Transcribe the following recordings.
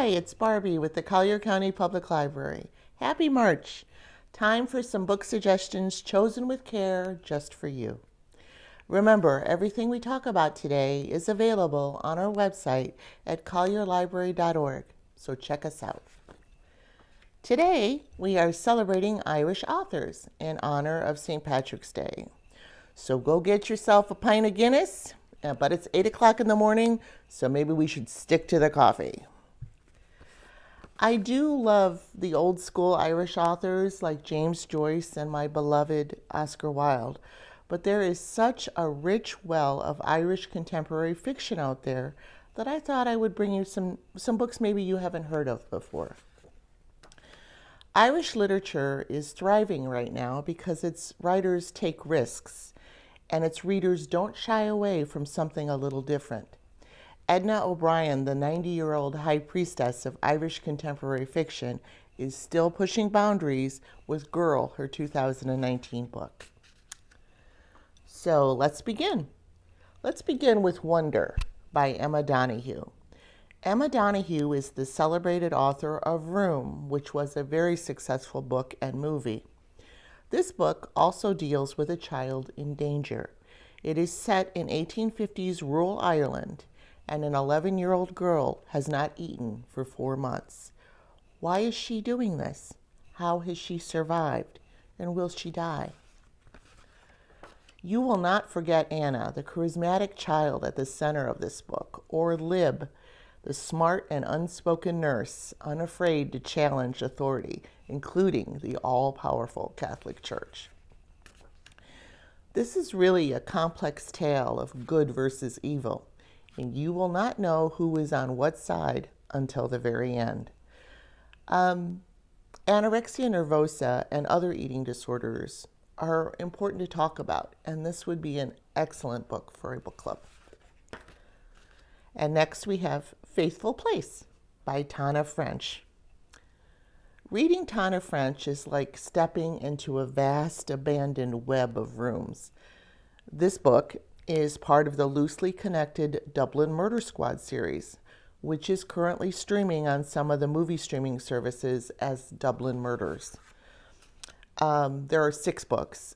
Hi, it's Barbie with the Collier County Public Library. Happy March! Time for some book suggestions chosen with care just for you. Remember, everything we talk about today is available on our website at collierlibrary.org, so check us out. Today, we are celebrating Irish authors in honor of St. Patrick's Day. So go get yourself a pint of Guinness, but it's 8 o'clock in the morning, so maybe we should stick to the coffee. I do love the old school Irish authors like James Joyce and my beloved Oscar Wilde, but there is such a rich well of Irish contemporary fiction out there that I thought I would bring you some books maybe you haven't heard of before. Irish literature is thriving right now because its writers take risks and its readers don't shy away from something a little different. Edna O'Brien, the 90-year-old high priestess of Irish contemporary fiction, is still pushing boundaries with Girl, her 2019 book. So let's begin. Let's begin with Wonder by Emma Donoghue. Emma Donoghue is the celebrated author of Room, which was a very successful book and movie. This book also deals with a child in danger. It is set in 1850s rural Ireland, and an 11-year-old girl has not eaten for 4 months. Why is she doing this? How has she survived? And will she die? You will not forget Anna, the charismatic child at the center of this book, or Lib, the smart and unspoken nurse, unafraid to challenge authority, including the all-powerful Catholic Church. This is really a complex tale of good versus evil, and you will not know who is on what side until the very end. Anorexia nervosa and other eating disorders are important to talk about, and this would be an excellent book for a book club. And next we have Faithful Place by Tana French. Reading Tana French is like stepping into a vast abandoned web of rooms. This book is part of the loosely connected Dublin Murder Squad series, which is currently streaming on some of the movie streaming services as Dublin Murders. There are 6 books.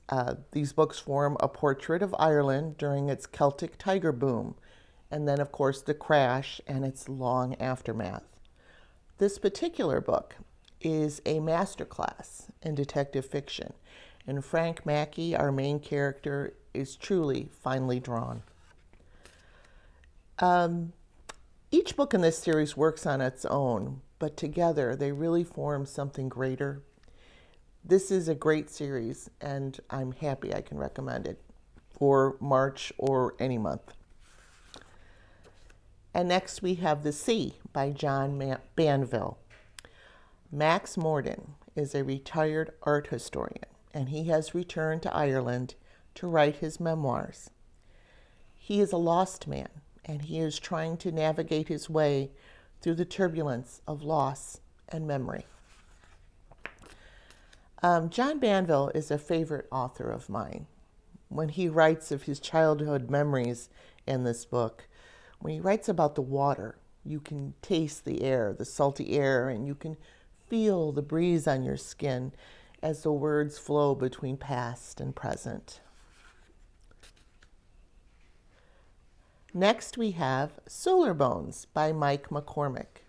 These books form a portrait of Ireland during its Celtic tiger boom, and then, of course, the crash and its long aftermath. This particular book is a masterclass in detective fiction, and Frank Mackey, our main character, is truly finely drawn. Each book in this series works on its own, but together they really form something greater. This is a great series, and I'm happy I can recommend it for March or any month. And next we have The Sea by John Banville. Max Morden is a retired art historian, and he has returned to Ireland to write his memoirs. He is a lost man, and he is trying to navigate his way through the turbulence of loss and memory. John Banville is a favorite author of mine. When he writes of his childhood memories in this book, when he writes about the water, you can taste the air, the salty air, and you can feel the breeze on your skin as the words flow between past and present. Next we have Solar Bones by Mike McCormick.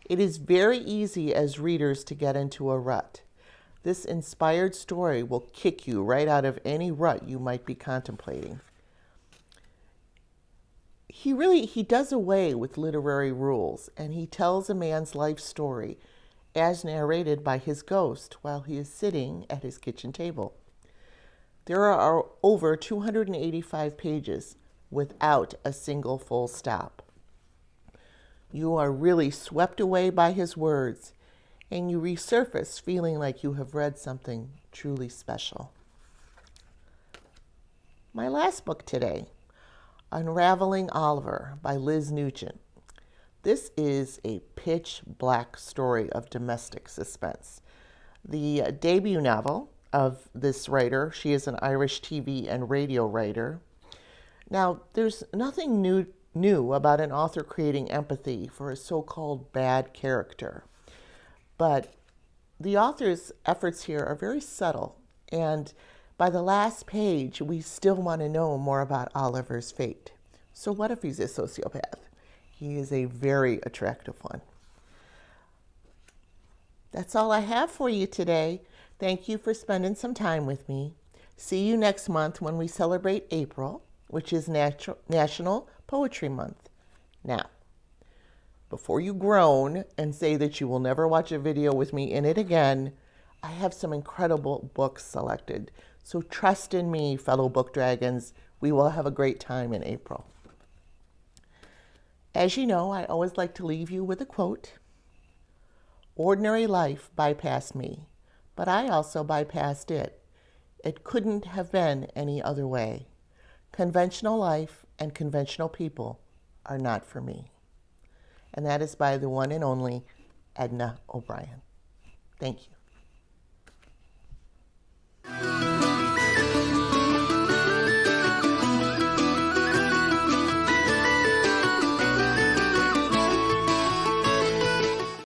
It is very easy as readers to get into a rut. This inspired story will kick you right out of any rut you might be contemplating. He does away with literary rules, and he tells a man's life story as narrated by his ghost while he is sitting at his kitchen table. There are over 285 pages without a single full stop. You are really swept away by his words, and you resurface feeling like you have read something truly special. My last book today, Unraveling Oliver by Liz Nugent. This is a pitch black story of domestic suspense. The debut novel of this writer, she is an Irish TV and radio writer. Now, there's nothing new new about an author creating empathy for a so-called bad character. But the author's efforts here are very subtle, and by the last page, we still want to know more about Oliver's fate. So what if he's a sociopath? He is a very attractive one. That's all I have for you today. Thank you for spending some time with me. See you next month when we celebrate April, which is National Poetry Month. Now, before you groan and say that you will never watch a video with me in it again, I have some incredible books selected. So trust in me, fellow book dragons. We will have a great time in April. As you know, I always like to leave you with a quote. Ordinary life bypassed me, but I also bypassed it. It couldn't have been any other way. Conventional life and conventional people are not for me. And that is by the one and only Edna O'Brien. Thank you.